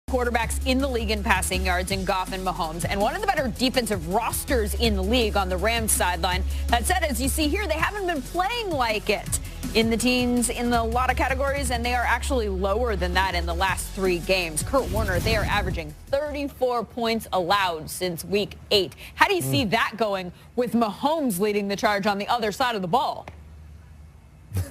Quarterbacks in the league in passing yards in Goff and Mahomes, and one of the better defensive rosters in the league on the Rams sideline. That said, as you see here, they haven't been playing like it in the teens in a lot of categories, and they are actually lower than that in the last 3 games. Kurt Warner, they are averaging 34 points allowed since week 8. How do you see that going with Mahomes leading the charge on the other side of the ball?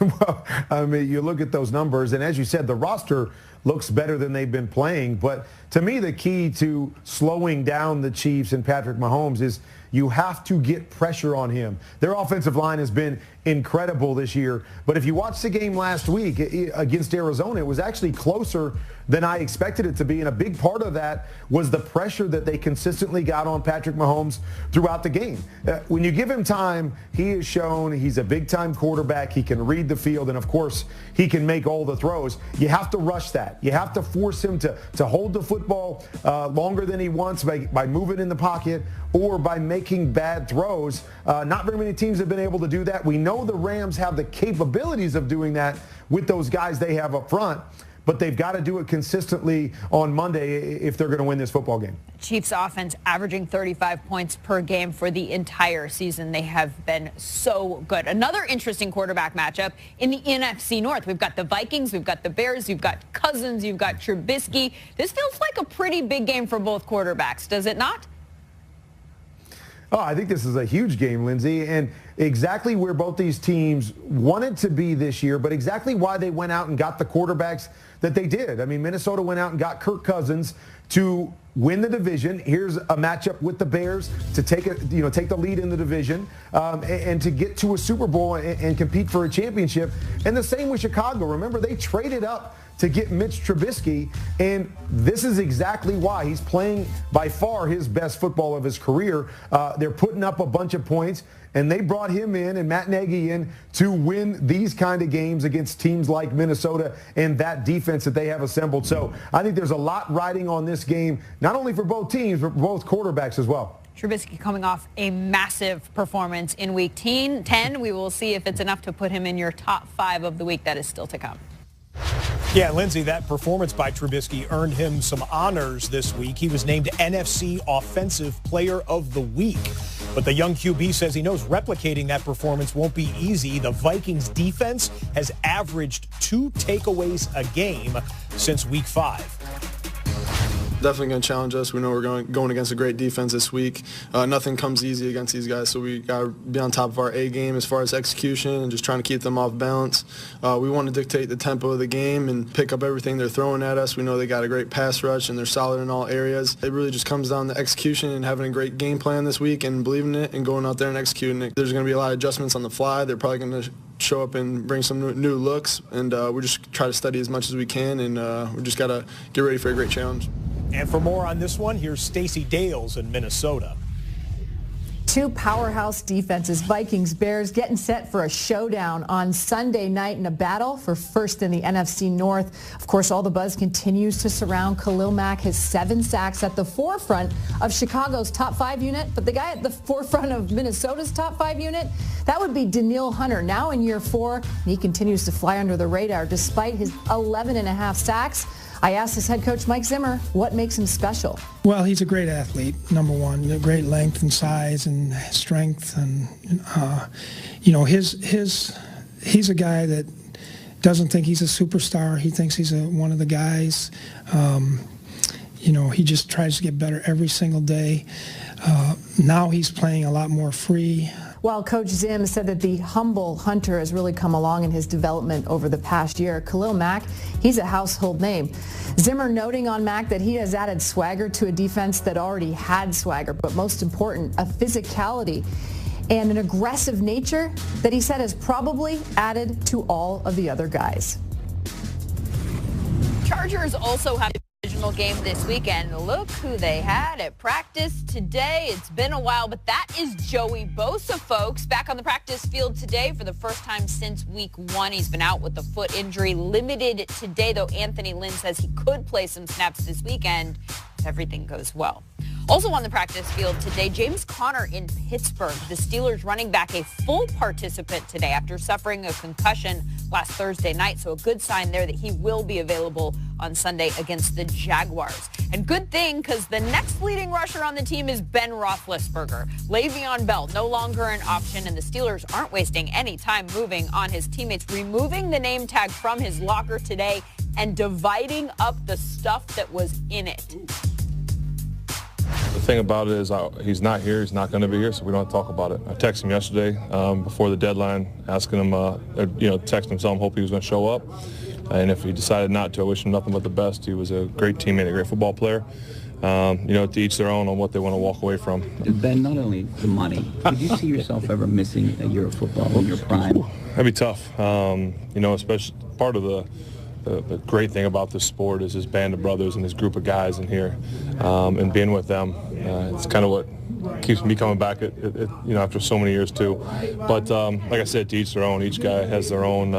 Well, I mean, you look at those numbers, and as you said, the roster looks better than they've been playing. But to me, the key to slowing down the Chiefs and Patrick Mahomes is you have to get pressure on him. Their offensive line has been incredible this year. But if you watched the game last week against Arizona, it was actually closer than I expected it to be. And a big part of that was the pressure that they consistently got on Patrick Mahomes throughout the game. When you give him time, he has shown he's a big-time quarterback. He can read the field, and, of course, he can make all the throws. You have to rush that. You have to force him to hold the football longer than he wants by moving in the pocket or by making bad throws. Not very many teams have been able to do that. We know the Rams have the capabilities of doing that with those guys they have up front, but they've got to do it consistently on Monday if they're going to win this football game. Chiefs offense averaging 35 points per game for the entire season. They have been so good. Another interesting quarterback matchup in the NFC North. We've got the Vikings, we've got the Bears, you've got Cousins, you've got Trubisky. This feels like a pretty big game for both quarterbacks, does it not? Oh, I think this is a huge game, Lindsay, and exactly where both these teams wanted to be this year, but exactly why they went out and got the quarterbacks that they did. I mean, Minnesota went out and got Kirk Cousins to win the division. Here's a matchup with the Bears to take the lead in the division and to get to a Super Bowl and compete for a championship. And the same with Chicago. Remember, they traded up to get Mitch Trubisky, and this is exactly why. He's playing by far his best football of his career. They're putting up a bunch of points, and they brought him in and Matt Nagy in to win these kind of games against teams like Minnesota and that defense that they have assembled. So I think there's a lot riding on this game, not only for both teams, but for both quarterbacks as well. Trubisky coming off a massive performance in Week 10. We will see if it's enough to put him in your top 5 of the week. That is still to come. Yeah, Lindsay, that performance by Trubisky earned him some honors this week. He was named NFC Offensive Player of the Week. But the young QB says he knows replicating that performance won't be easy. The Vikings defense has averaged 2 takeaways a game since Week 5. Definitely going to challenge us. We know we're going against a great defense this week. Nothing comes easy against these guys, so we got to be on top of our A game as far as execution and just trying to keep them off balance. We want to dictate the tempo of the game and pick up everything they're throwing at us. We know they got a great pass rush and they're solid in all areas. It really just comes down to execution and having a great game plan this week and believing it and going out there and executing it. There's going to be a lot of adjustments on the fly. They're probably going to show up and bring some new looks, and we just try to study as much as we can, and we just got to get ready for a great challenge. And for more on this one, here's Stacey Dales in Minnesota. 2 powerhouse defenses, Vikings, Bears, getting set for a showdown on Sunday night in a battle for first in the NFC North. Of course, all the buzz continues to surround Khalil Mack, his 7 sacks at the forefront of Chicago's top 5 unit. But the guy at the forefront of Minnesota's top 5 unit, that would be Danielle Hunter, now in year 4. And he continues to fly under the radar despite his 11.5 sacks. I asked his head coach, Mike Zimmer, what makes him special. Well, he's a great athlete, number one. Great length and size and strength. And, he's a guy that doesn't think he's a superstar. He thinks he's one of the guys. He just tries to get better every single day. Now he's playing a lot more free. While Coach Zim said that the humble Hunter has really come along in his development over the past year, Khalil Mack, he's a household name. Zimmer noting on Mack that he has added swagger to a defense that already had swagger, but most important, a physicality and an aggressive nature that he said has probably added to all of the other guys. Chargers also have a divisional game this weekend. Look who they had at practice today. It's been a while, but that is Joey Bosa, folks. Back on the practice field today for the first time since week 1. He's been out with a foot injury. Limited today, though Anthony Lynn says he could play some snaps this weekend if everything goes well. Also on the practice field today, James Conner in Pittsburgh. The Steelers running back a full participant today after suffering a concussion last Thursday night. So a good sign there that he will be available on Sunday against the Jaguars. And good thing, because the next leading rusher on the team is Ben Roethlisberger. Le'Veon Bell no longer an option, and the Steelers aren't wasting any time moving on his teammates, removing the name tag from his locker today and dividing up the stuff that was in it. The thing about it is he's not here. He's not going to be here, so we don't have to talk about it. I texted him yesterday before the deadline, asking him, texting him, telling him hope he was going to show up. And if he decided not to, I wish him nothing but the best. He was a great teammate, a great football player. To each their own on what they want to walk away from. Ben, not only the money, did you see yourself ever missing a year of football in your prime? That'd be tough. Especially part of the great thing about this sport is his band of brothers and his group of guys in here, and being with them. It's kind of what keeps me coming back after so many years too. But like I said, to each their own. Each guy has their own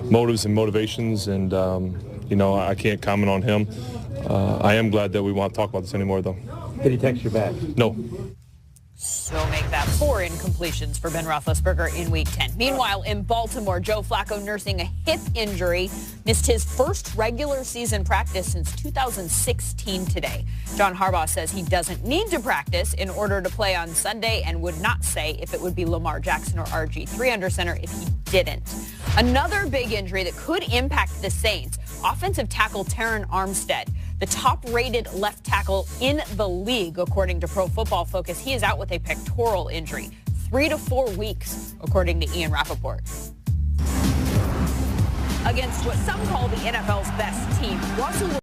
motives and motivations, and I can't comment on him. I am glad that we want to talk about this anymore, though. Did he text you back? No. So make that 4 incompletions for Ben Roethlisberger in Week 10. Meanwhile, in Baltimore, Joe Flacco nursing a hip injury, missed his first regular season practice since 2016 today. John Harbaugh says he doesn't need to practice in order to play on Sunday and would not say if it would be Lamar Jackson or RG3 under center if he didn't. Another big injury that could impact the Saints, offensive tackle Terron Armstead. The top-rated left tackle in the league, according to Pro Football Focus. He is out with a pectoral injury, 3 to 4 weeks, according to Ian Rappaport. Against what some call the NFL's best team, Russell